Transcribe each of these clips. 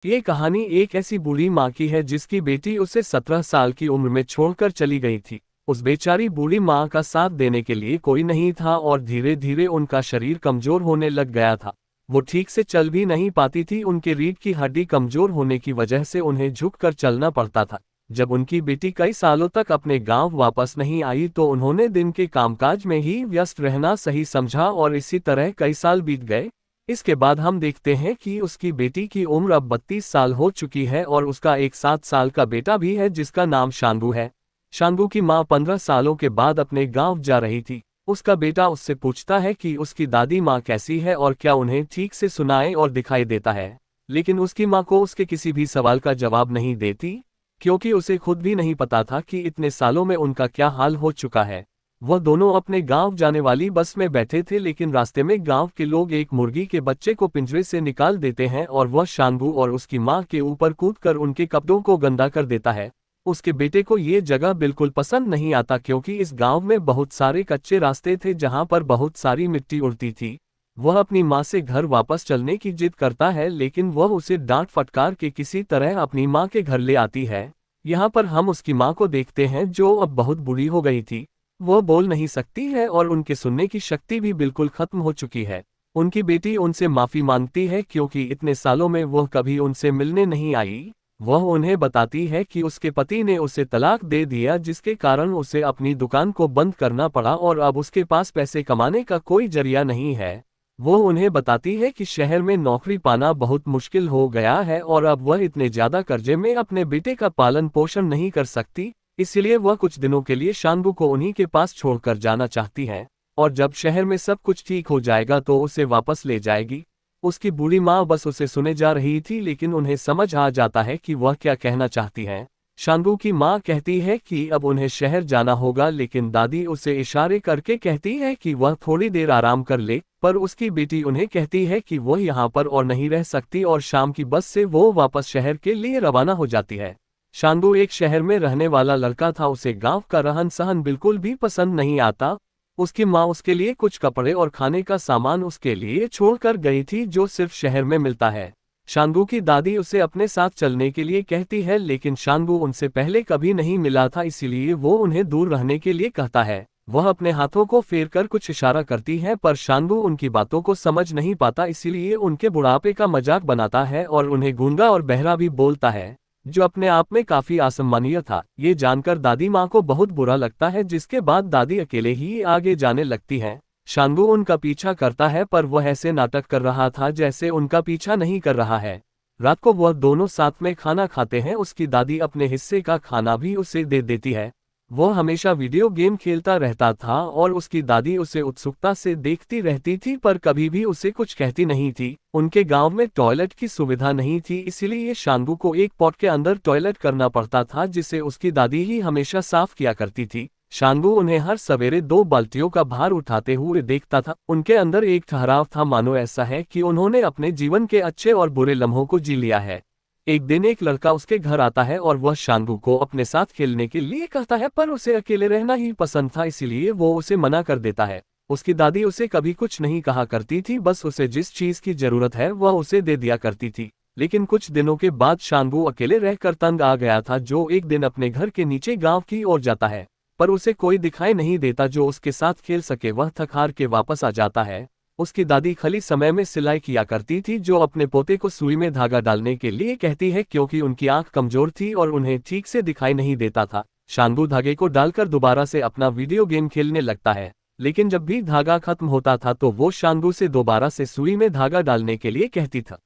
ये कहानी एक ऐसी बूढ़ी माँ की है जिसकी बेटी उसे 17 साल की उम्र में छोड़कर चली गई थी। उस बेचारी बूढ़ी माँ का साथ देने के लिए कोई नहीं था और धीरे धीरे उनका शरीर कमजोर होने लग गया था। वो ठीक से चल भी नहीं पाती थी, उनके रीढ़ की हड्डी कमजोर होने की वजह से उन्हें झुककर चलना पड़ता था। जब उनकी बेटी कई सालों तक अपने गांव वापस नहीं आई तो उन्होंने दिन के कामकाज में ही व्यस्त रहना सही समझा और इसी तरह कई साल बीत गए। इसके बाद हम देखते हैं कि उसकी बेटी की उम्र अब 32 साल हो चुकी है और उसका एक 7 साल का बेटा भी है जिसका नाम शांगू है। शांगू की माँ 15 सालों के बाद अपने गांव जा रही थी। उसका बेटा उससे पूछता है कि उसकी दादी माँ कैसी है और क्या उन्हें ठीक से सुनाई और दिखाई देता है, लेकिन उसकी माँ को उसके किसी भी सवाल का जवाब नहीं देती, क्योंकि उसे खुद भी नहीं पता था कि इतने सालों में उनका क्या हाल हो चुका है। वह दोनों अपने गांव जाने वाली बस में बैठे थे, लेकिन रास्ते में गांव के लोग एक मुर्गी के बच्चे को पिंजरे से निकाल देते हैं और वह शांगू और उसकी मां के ऊपर कूदकर उनके कपड़ों को गंदा कर देता है। उसके बेटे को ये जगह बिल्कुल पसंद नहीं आता, क्योंकि इस गांव में बहुत सारे कच्चे रास्ते थे जहां पर बहुत सारी मिट्टी उड़ती थी। वह अपनी मां से घर वापस चलने की जिद करता है, लेकिन वह उसे डांट फटकार के किसी तरह अपनी मां के घर ले आती है। यहाँ पर हम उसकी मां को देखते हैं जो अब बहुत बूढ़ी हो गई थी। वह बोल नहीं सकती है और उनके सुनने की शक्ति भी बिल्कुल खत्म हो चुकी है। उनकी बेटी उनसे माफी मांगती है क्योंकि इतने सालों में वह कभी उनसे मिलने नहीं आई। वह उन्हें बताती है कि उसके पति ने उसे तलाक दे दिया, जिसके कारण उसे अपनी दुकान को बंद करना पड़ा और अब उसके पास पैसे कमाने का कोई जरिया नहीं है। वो उन्हें बताती है कि शहर में नौकरी पाना बहुत मुश्किल हो गया है और अब वह इतने ज्यादा कर्जे में अपने बेटे का पालन पोषण नहीं कर सकती, इसलिए वह कुछ दिनों के लिए शांगू को उन्हीं के पास छोड़कर जाना चाहती है और जब शहर में सब कुछ ठीक हो जाएगा तो उसे वापस ले जाएगी। उसकी बूढ़ी माँ बस उसे सुने जा रही थी, लेकिन उन्हें समझ आ जाता है कि वह क्या कहना चाहती है। शांगू की माँ कहती है कि अब उन्हें शहर जाना होगा, लेकिन दादी उसे इशारे करके कहती है कि वह थोड़ी देर आराम कर ले, पर उसकी बेटी उन्हें कहती है कि वह यहाँ पर और नहीं रह सकती और शाम की बस से वो वापस शहर के लिए रवाना हो जाती है। शांगू एक शहर में रहने वाला लड़का था, उसे गांव का रहन सहन बिल्कुल भी पसंद नहीं आता। उसकी माँ उसके लिए कुछ कपड़े और खाने का सामान उसके लिए छोड़कर गई थी जो सिर्फ शहर में मिलता है। शांगू की दादी उसे अपने साथ चलने के लिए कहती है, लेकिन शांगू उनसे पहले कभी नहीं मिला था, इसीलिए वो उन्हें दूर रहने के लिए कहता है। वह अपने हाथों को फेरकर कुछ इशारा करती है, पर शांगू उनकी बातों को समझ नहीं पाता, इसीलिए उनके बुढ़ापे का मजाक बनाता है और उन्हें गूंगा और बहरा भी बोलता है, जो अपने आप में काफी असम्मानीय था। ये जानकर दादी माँ को बहुत बुरा लगता है, जिसके बाद दादी अकेले ही आगे जाने लगती है। शांगू उनका पीछा करता है, पर वह ऐसे नाटक कर रहा था जैसे उनका पीछा नहीं कर रहा है। रात को वह दोनों साथ में खाना खाते हैं। उसकी दादी अपने हिस्से का खाना भी उसे दे देती है। वह हमेशा वीडियो गेम खेलता रहता था और उसकी दादी उसे उत्सुकता से देखती रहती थी, पर कभी भी उसे कुछ कहती नहीं थी। उनके गांव में टॉयलेट की सुविधा नहीं थी, इसलिए शांगू को एक पॉट के अंदर टॉयलेट करना पड़ता था, जिसे उसकी दादी ही हमेशा साफ किया करती थी। शांगू उन्हें हर सवेरे 2 बाल्टियों का भार उठाते हुए देखता था। उनके अंदर एक ठहराव था, मानो ऐसा है कि उन्होंने अपने जीवन के अच्छे और बुरे लम्हों को जी लिया है। एक दिन एक लड़का उसके घर आता है और वह शांगू को अपने साथ खेलने के लिए कहता है, पर उसे अकेले रहना ही पसंद था, इसलिए वो उसे मना कर देता है। उसकी दादी उसे कभी कुछ नहीं कहा करती थी, बस उसे जिस चीज की जरूरत है वह उसे दे दिया करती थी। लेकिन कुछ दिनों के बाद शांगू अकेले रहकर तंग आ गया था, जो एक दिन अपने घर के नीचे गांव की ओर जाता है, पर उसे कोई दिखाई नहीं देता जो उसके साथ खेल सके। वह थक हार के वापस आ जाता है। उसकी दादी खाली समय में सिलाई किया करती थी, जो अपने पोते को सुई में धागा डालने के लिए कहती है, क्योंकि उनकी आंख कमजोर थी और उन्हें ठीक से दिखाई नहीं देता था। शांगू धागे को डालकर दोबारा से अपना वीडियो गेम खेलने लगता है, लेकिन जब भी धागा खत्म होता था तो वो शांगू से दोबारा से सुई में धागा डालने के लिए कहती था।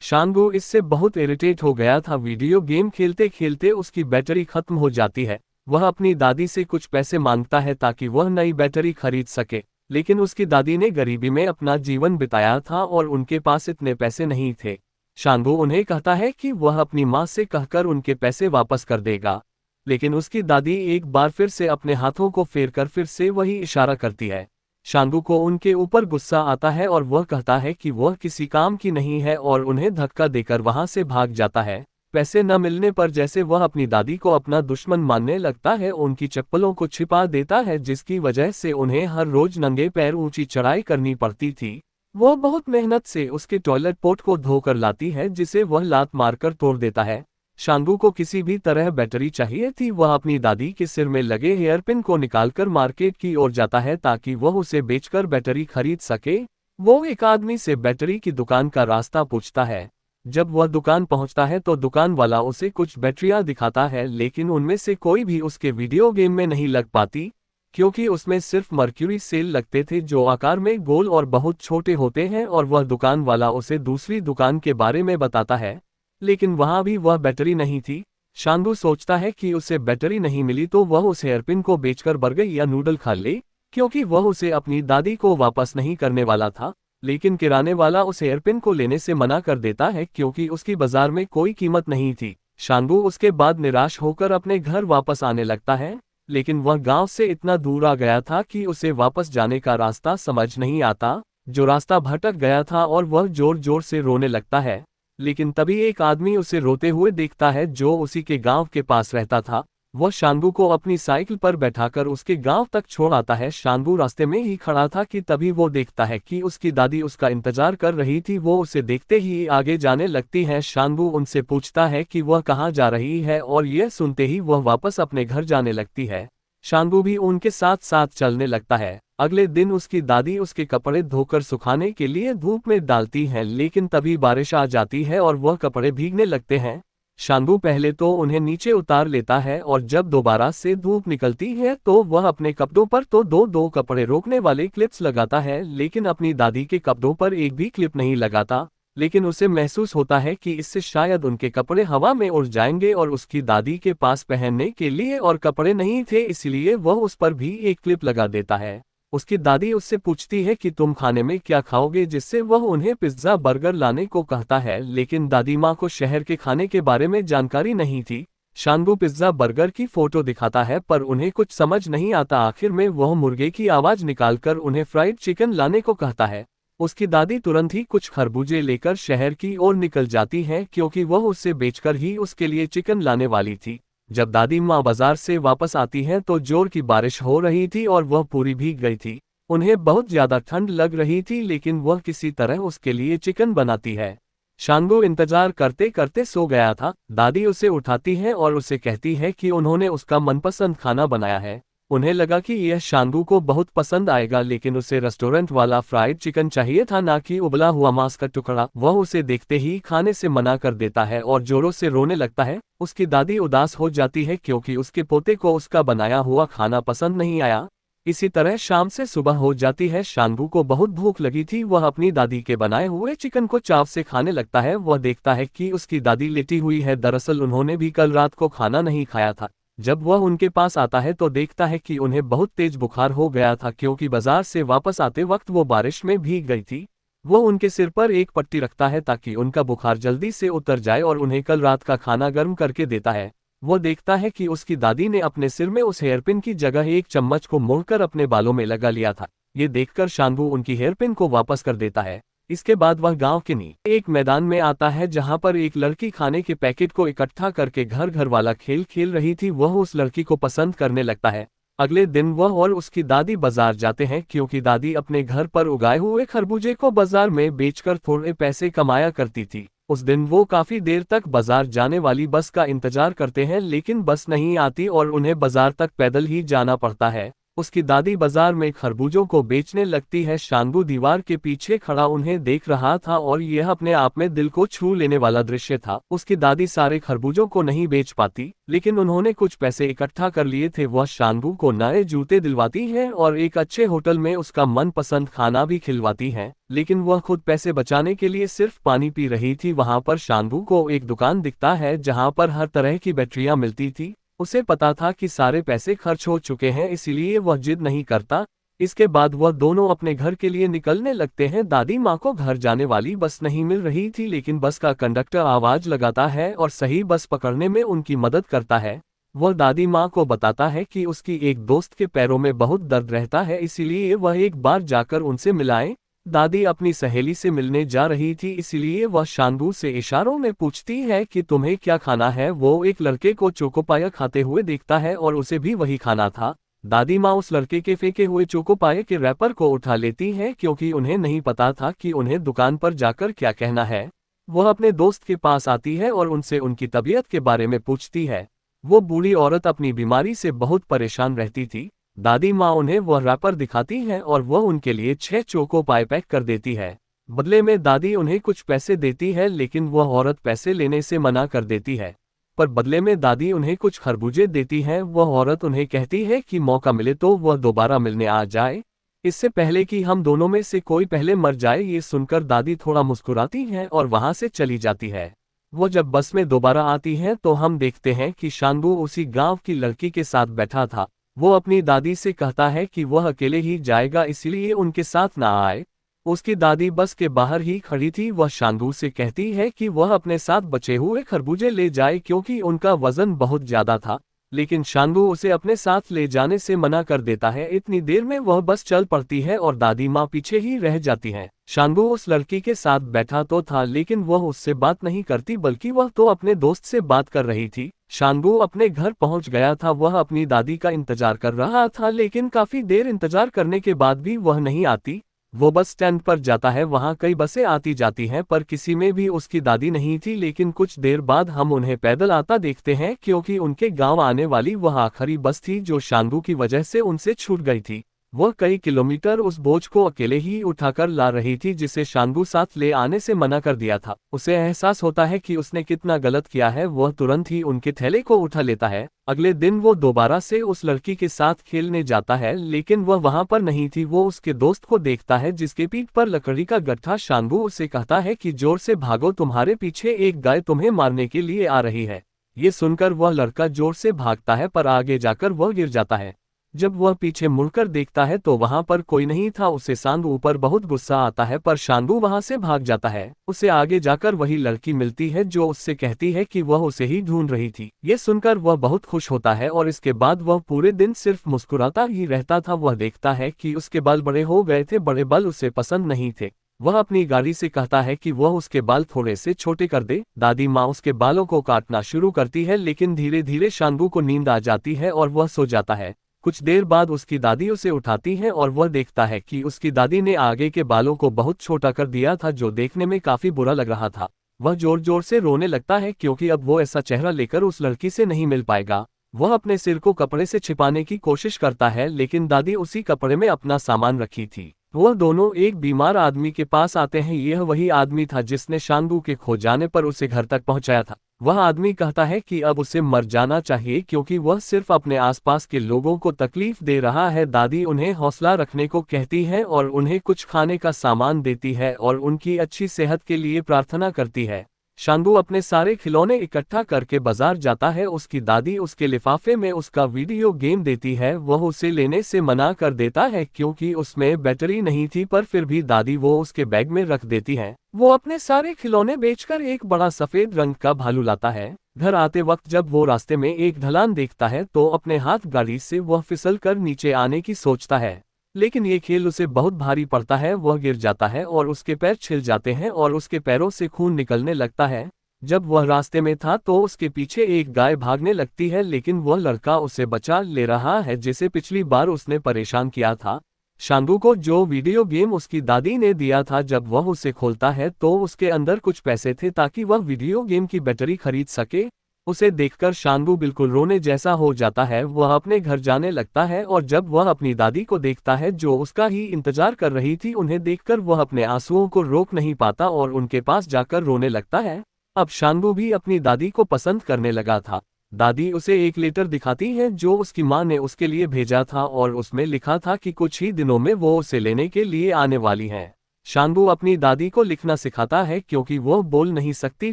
शांगू इससे बहुत इरिटेट हो गया था। वीडियो गेम खेलते खेलते उसकी बैटरी खत्म हो जाती है। वह अपनी दादी से कुछ पैसे मांगता है ताकि वह नई बैटरी खरीद सके, लेकिन उसकी दादी ने गरीबी में अपना जीवन बिताया था और उनके पास इतने पैसे नहीं थे। शांगू उन्हें कहता है कि वह अपनी माँ से कहकर उनके पैसे वापस कर देगा, लेकिन उसकी दादी एक बार फिर से अपने हाथों को फेरकर फिर से वही इशारा करती है। शांगू को उनके ऊपर गुस्सा आता है और वह कहता है कि वह किसी काम की नहीं है और उन्हें धक्का देकर वहां से भाग जाता है। पैसे न मिलने पर जैसे वह अपनी दादी को अपना दुश्मन मानने लगता है, उनकी चप्पलों को छिपा देता है, जिसकी वजह से उन्हें हर रोज नंगे पैर ऊंची चढ़ाई करनी पड़ती थी। वह बहुत मेहनत से उसके टॉयलेट पोट को धोकर लाती है जिसे वह लात मारकर तोड़ देता है। शांगू को किसी भी तरह बैटरी चाहिए थी। वह अपनी दादी के सिर में लगे हेयरपिन को निकालकर मार्केट की ओर जाता है ताकि वह उसे बेचकर बैटरी खरीद सके। वो एक आदमी से बैटरी की दुकान का रास्ता पूछता है। जब वह दुकान पहुंचता है तो दुकान वाला उसे कुछ बैटरियां दिखाता है, लेकिन उनमें से कोई भी उसके वीडियो गेम में नहीं लग पाती, क्योंकि उसमें सिर्फ मर्क्यूरी सेल लगते थे जो आकार में गोल और बहुत छोटे होते हैं। और वह दुकान वाला उसे दूसरी दुकान के बारे में बताता है, लेकिन वहां भी वह बैटरी नहीं थी। शांगू सोचता है कि उसे बैटरी नहीं मिली तो वह उस हेयरपिन को बेचकर बर्गर या नूडल खा ले, क्योंकि वह उसे अपनी दादी को वापस नहीं करने वाला था। लेकिन किराने वाला उस हेयरपिन को लेने से मना कर देता है क्योंकि उसकी बाजार में कोई कीमत नहीं थी। शांगू उसके बाद निराश होकर अपने घर वापस आने लगता है, लेकिन वह गांव से इतना दूर आ गया था कि उसे वापस जाने का रास्ता समझ नहीं आता। जो रास्ता भटक गया था और वह जोर जोर से रोने लगता है। लेकिन तभी एक आदमी उसे रोते हुए देखता है जो उसी के गांव के पास रहता था। वह शांगू को अपनी साइकिल पर बैठाकर उसके गांव तक छोड़ आता है। शांगू रास्ते में ही खड़ा था कि तभी वो देखता है कि उसकी दादी उसका इंतजार कर रही थी। वो उसे देखते ही आगे जाने लगती है। शांगू उनसे पूछता है कि वह कहाँ जा रही है और यह सुनते ही वह वापस अपने घर जाने लगती है। शांगू भी उनके साथ साथ चलने लगता है। अगले दिन उसकी दादी उसके कपड़े धोकर सुखाने के लिए धूप में डालती है, लेकिन तभी बारिश आ जाती है और वह कपड़े भीगने लगते हैं। शांगू पहले तो उन्हें नीचे उतार लेता है और जब दोबारा से धूप निकलती है तो वह अपने कपड़ों पर तो दो कपड़े रोकने वाले क्लिप्स लगाता है, लेकिन अपनी दादी के कपड़ों पर एक भी क्लिप नहीं लगाता। लेकिन उसे महसूस होता है कि इससे शायद उनके कपड़े हवा में उड़ जाएंगे और उसकी दादी के पास पहनने के लिए और कपड़े नहीं थे, इसलिए वह उस पर भी एक क्लिप लगा देता है। उसकी दादी उससे पूछती है कि तुम खाने में क्या खाओगे, जिससे वह उन्हें पिज्जा बर्गर लाने को कहता है, लेकिन दादी माँ को शहर के खाने के बारे में जानकारी नहीं थी। शांगू पिज्जा बर्गर की फोटो दिखाता है पर उन्हें कुछ समझ नहीं आता। आखिर में वह मुर्गे की आवाज निकालकर उन्हें फ्राइड चिकन लाने को कहता है। उसकी दादी तुरंत ही कुछ खरबूजे लेकर शहर की ओर निकल जाती है, क्योंकि वह उससे बेचकर ही उसके लिए चिकन लाने वाली थी। जब दादी माँ बाजार से वापस आती है तो जोर की बारिश हो रही थी और वह पूरी भीग गई थी। उन्हें बहुत ज्यादा ठंड लग रही थी, लेकिन वह किसी तरह उसके लिए चिकन बनाती है। शांगू इंतजार करते करते सो गया था। दादी उसे उठाती है और उसे कहती है कि उन्होंने उसका मनपसंद खाना बनाया है। उन्हें लगा कि यह शांगू को बहुत पसंद आएगा, लेकिन उसे रेस्टोरेंट वाला फ्राइड चिकन चाहिए था, ना कि उबला हुआ मांस का टुकड़ा। वह उसे देखते ही खाने से मना कर देता है और जोरों से रोने लगता है। उसकी दादी उदास हो जाती है क्योंकि उसके पोते को उसका बनाया हुआ खाना पसंद नहीं आया। इसी तरह शाम से सुबह हो जाती है। शांगू को बहुत भूख लगी थी। वह अपनी दादी के बनाए हुए चिकन को चाव से खाने लगता है। वह देखता है कि उसकी दादी लेटी हुई है, दरअसल उन्होंने भी कल रात को खाना नहीं खाया था। जब वह उनके पास आता है तो देखता है कि उन्हें बहुत तेज बुखार हो गया था, क्योंकि बाजार से वापस आते वक्त वो बारिश में भीग गई थी। वह उनके सिर पर एक पट्टी रखता है ताकि उनका बुखार जल्दी से उतर जाए और उन्हें कल रात का खाना गर्म करके देता है। वह देखता है कि उसकी दादी ने अपने सिर में उस हेयरपिन की जगह एक चम्मच को मोड़कर अपने बालों में लगा लिया था। ये देखकर शांगू उनकी हेयरपिन को वापस कर देता है। इसके बाद वह गांव के एक मैदान में आता है जहां पर एक लड़की खाने के पैकेट को इकट्ठा करके घर घर वाला खेल खेल रही थी। वह उस लड़की को पसंद करने लगता है। अगले दिन वह और उसकी दादी बाजार जाते हैं, क्योंकि दादी अपने घर पर उगाए हुए खरबूजे को बाजार में बेचकर थोड़े पैसे कमाया करती थी। उस दिन वो काफी देर तक बाजार जाने वाली बस का इंतजार करते हैं, लेकिन बस नहीं आती और उन्हें बाजार तक पैदल ही जाना पड़ता है। उसकी दादी बाजार में खरबूजों को बेचने लगती है। शांगू दीवार के पीछे खड़ा उन्हें देख रहा था और यह अपने आप में दिल को छू लेने वाला दृश्य था। उसकी दादी सारे खरबूजों को नहीं बेच पाती, लेकिन उन्होंने कुछ पैसे इकट्ठा कर लिए थे। वह शांगू को नए जूते दिलवाती है और एक अच्छे होटल में उसका मनपसंद खाना भी खिलवाती है, लेकिन वह खुद पैसे बचाने के लिए सिर्फ पानी पी रही थी। वहां पर शांगू को एक दुकान दिखता है जहां पर हर तरह की बैटरियां मिलती थी। उसे पता था कि सारे पैसे खर्च हो चुके हैं, इसलिए वह जिद नहीं करता। इसके बाद वह दोनों अपने घर के लिए निकलने लगते हैं। दादी माँ को घर जाने वाली बस नहीं मिल रही थी, लेकिन बस का कंडक्टर आवाज लगाता है और सही बस पकड़ने में उनकी मदद करता है। वह दादी माँ को बताता है कि उसकी एक दोस्त के पैरों में बहुत दर्द रहता है, इसीलिए वह एक बार जाकर उनसे मिलाए। दादी अपनी सहेली से मिलने जा रही थी, इसलिए वह शांगू से इशारों में पूछती है कि तुम्हें क्या खाना है। वो एक लड़के को चोकोपाया खाते हुए देखता है और उसे भी वही खाना था। दादी माँ उस लड़के के फेंके हुए चोको पाए के रैपर को उठा लेती है क्योंकि उन्हें नहीं पता था कि उन्हें दुकान पर जाकर क्या कहना है। वह अपने दोस्त के पास आती है और उनसे उनकी तबीयत के बारे में पूछती है। वो बूढ़ी औरत अपनी बीमारी से बहुत परेशान रहती थी। दादी माँ उन्हें वह रैपर दिखाती है और वह उनके लिए 6 चोको पाए पैक कर देती है। बदले में दादी उन्हें कुछ पैसे देती है लेकिन वह औरत पैसे लेने से मना कर देती है। पर बदले में दादी उन्हें कुछ खरबूजे देती है। वह औरत उन्हें कहती है कि मौका मिले तो वह दोबारा मिलने आ जाए, इससे पहले कि हम दोनों में से कोई पहले मर जाए। ये सुनकर दादी थोड़ा मुस्कुराती है और वहां से चली जाती है। वो जब बस में दोबारा आती है तो हम देखते हैं कि शांगू उसी गांव की लड़की के साथ बैठा था। वो अपनी दादी से कहता है कि वह अकेले ही जाएगा इसलिए उनके साथ ना आए। उसकी दादी बस के बाहर ही खड़ी थी। वह शांगू से कहती है कि वह अपने साथ बचे हुए खरबूजे ले जाए क्योंकि उनका वजन बहुत ज्यादा था, लेकिन शांगू उसे अपने साथ ले जाने से मना कर देता है। इतनी देर में वह बस चल पड़ती है और दादी माँ पीछे ही रह जाती हैं। शांगू उस लड़की के साथ बैठा तो था लेकिन वह उससे बात नहीं करती बल्कि वह तो अपने दोस्त से बात कर रही थी। शांगू अपने घर पहुंच गया था। वह अपनी दादी का इंतजार कर रहा था लेकिन काफी देर इंतजार करने के बाद भी वह नहीं आती। वो बस स्टैंड पर जाता है। वहां कई बसें आती जाती हैं पर किसी में भी उसकी दादी नहीं थी। लेकिन कुछ देर बाद हम उन्हें पैदल आता देखते हैं क्योंकि उनके गांव आने वाली वह आखिरी बस थी जो शांगू की वजह से उनसे छूट गई थी। वह कई किलोमीटर उस बोझ को अकेले ही उठाकर ला रही थी जिसे शांगू साथ ले आने से मना कर दिया था। उसे एहसास होता है कि उसने कितना गलत किया है। वह तुरंत ही उनके थैले को उठा लेता है। अगले दिन वो दोबारा से उस लड़की के साथ खेलने जाता है लेकिन वह वहां पर नहीं थी। वो उसके दोस्त को देखता है जिसके पीठ पर लकड़ी का गट्ठा। शांगू उसे कहता है कि जोर से भागो, तुम्हारे पीछे एक गाय तुम्हें मारने के लिए आ रही है। ये सुनकर वह लड़का जोर से भागता है पर आगे जाकर वह गिर जाता है। जब वह पीछे मुड़कर देखता है तो वहां पर कोई नहीं था। उसे शांगू पर बहुत गुस्सा आता है पर शांगू वहां से भाग जाता है। उसे आगे जाकर वही लड़की मिलती है जो उससे कहती है कि वह उसे ही ढूंढ रही थी। ये सुनकर वह बहुत खुश होता है और इसके बाद वह पूरे दिन सिर्फ मुस्कुराता ही रहता था। वह देखता है कि उसके बाल बड़े हो गए थे। बड़े बाल उसे पसंद नहीं थे। वह अपनी गाड़ी से कहता है कि वह उसके बाल थोड़े से छोटे कर दे। दादी माँ उसके बालों को काटना शुरू करती है लेकिन धीरे धीरे शांगू को नींद आ जाती है और वह सो जाता है। कुछ देर बाद उसकी दादी उसे उठाती है और वह देखता है कि उसकी दादी ने आगे के बालों को बहुत छोटा कर दिया था जो देखने में काफी बुरा लग रहा था। वह जोर जोर से रोने लगता है क्योंकि अब वो ऐसा चेहरा लेकर उस लड़की से नहीं मिल पाएगा। वह अपने सिर को कपड़े से छिपाने की कोशिश करता है लेकिन दादी उसी कपड़े में अपना सामान रखी थी। वह दोनों एक बीमार आदमी के पास आते हैं। यह वही आदमी था जिसने शांगू के खो जाने पर उसे घर तक पहुंचाया था। वह आदमी कहता है कि अब उसे मर जाना चाहिए क्योंकि वह सिर्फ अपने आसपास के लोगों को तकलीफ दे रहा है। दादी उन्हें हौसला रखने को कहती है और उन्हें कुछ खाने का सामान देती है और उनकी अच्छी सेहत के लिए प्रार्थना करती है। शांगू अपने सारे खिलौने इकट्ठा करके बाजार जाता है। उसकी दादी उसके लिफाफे में उसका वीडियो गेम देती है। वह उसे लेने से मना कर देता है क्योंकि उसमें बैटरी नहीं थी पर फिर भी दादी वो उसके बैग में रख देती है। वो अपने सारे खिलौने बेचकर एक बड़ा सफेद रंग का भालू लाता है। घर आते वक्त जब वो रास्ते में एक ढलान देखता है तो अपने हाथ गाड़ी से वह फिसल कर नीचे आने की सोचता है लेकिन ये खेल उसे बहुत भारी पड़ता है। वह गिर जाता है और उसके पैर छिल जाते हैं और उसके पैरों से खून निकलने लगता है। जब वह रास्ते में था तो उसके पीछे एक गाय भागने लगती है लेकिन वह लड़का उसे बचा ले रहा है जिसे पिछली बार उसने परेशान किया था। शांगू को जो वीडियो गेम उसकी दादी ने दिया था जब वह उसे खोलता है तो उसके अंदर कुछ पैसे थे ताकि वह वीडियो गेम की बैटरी खरीद सके। उसे देखकर शांगू बिल्कुल रोने जैसा हो जाता है। वह अपने घर जाने लगता है और जब वह अपनी दादी को देखता है जो उसका ही इंतजार कर रही थी, उन्हें देखकर वह अपने आंसुओं को रोक नहीं पाता और उनके पास जाकर रोने लगता है। अब शांगू भी अपनी दादी को पसंद करने लगा था। दादी उसे एक लेटर दिखाती है जो उसकी माँ ने उसके लिए भेजा था और उसमें लिखा था कि कुछ ही दिनों में वो उसे लेने के लिए आने वाली हैं। शांगू अपनी दादी को लिखना सिखाता है क्योंकि वह बोल नहीं सकती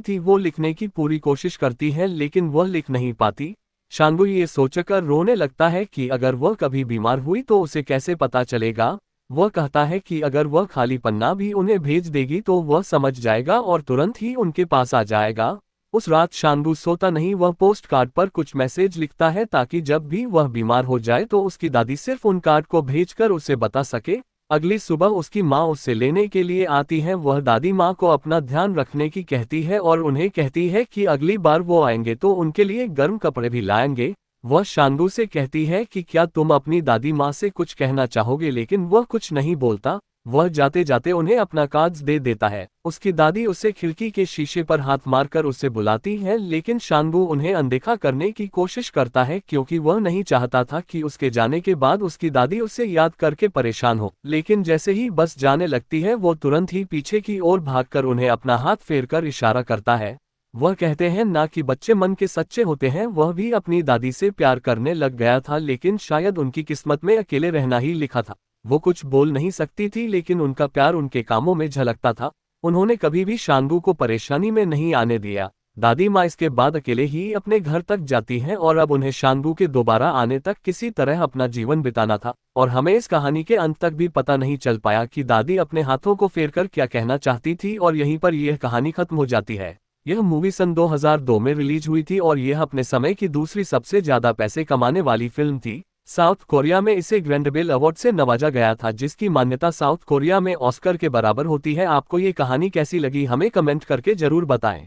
थी। वो लिखने की पूरी कोशिश करती है लेकिन वह लिख नहीं पाती। शांगू ये सोचकर रोने लगता है कि अगर वह कभी बीमार हुई तो उसे कैसे पता चलेगा। वह कहता है कि अगर वह खाली पन्ना भी उन्हें भेज देगी तो वह समझ जाएगा और तुरंत ही उनके पास आ जाएगा। उस रात शांगू सोता नहीं। वह पोस्ट कार्ड पर कुछ मैसेज लिखता है ताकि जब भी वह बीमार हो जाए तो उसकी दादी सिर्फ उन कार्ड को भेजकर उसे बता सके। अगली सुबह उसकी माँ उससे लेने के लिए आती है। वह दादी माँ को अपना ध्यान रखने की कहती है और उन्हें कहती है कि अगली बार वो आएंगे तो उनके लिए गर्म कपड़े भी लाएंगे। वह शांगू से कहती है कि क्या तुम अपनी दादी माँ से कुछ कहना चाहोगे, लेकिन वह कुछ नहीं बोलता। वह जाते जाते उन्हें अपना कार्ड्स दे देता है। उसकी दादी उसे खिड़की के शीशे पर हाथ मारकर उसे बुलाती है, लेकिन शांगू उन्हें अनदेखा करने की कोशिश करता है क्योंकि वह नहीं चाहता था कि उसके जाने के बाद उसकी दादी उसे याद करके परेशान हो। लेकिन जैसे ही बस जाने लगती है वो तुरंत ही पीछे की ओर भागकर उन्हें अपना हाथ फेरकर इशारा करता है। वह कहते हैं ना कि बच्चे मन के सच्चे होते हैं। वह भी अपनी दादी से प्यार करने लग गया था, लेकिन शायद उनकी किस्मत में अकेले रहना ही लिखा था। वो कुछ बोल नहीं सकती थी, लेकिन उनका प्यार उनके कामों में झलकता था। उन्होंने कभी भी शांगू को परेशानी में नहीं आने दिया। दादी माँ इसके बाद अकेले ही अपने घर तक जाती हैं और अब उन्हें शांगू के दोबारा आने तक किसी तरह अपना जीवन बिताना था। और हमें इस कहानी के अंत तक भी पता नहीं चल पाया कि दादी अपने हाथों को फेरकर क्या कहना चाहती थी, और यहीं पर यह कहानी खत्म हो जाती है। यह मूवी सन 2002 में रिलीज हुई थी और यह अपने समय की दूसरी सबसे ज्यादा पैसे कमाने वाली फिल्म थी। साउथ कोरिया में इसे ग्रैंड अवार्ड से नवाजा गया था, जिसकी मान्यता साउथ कोरिया में ऑस्कर के बराबर होती है। आपको ये कहानी कैसी लगी हमें कमेंट करके जरूर बताएं।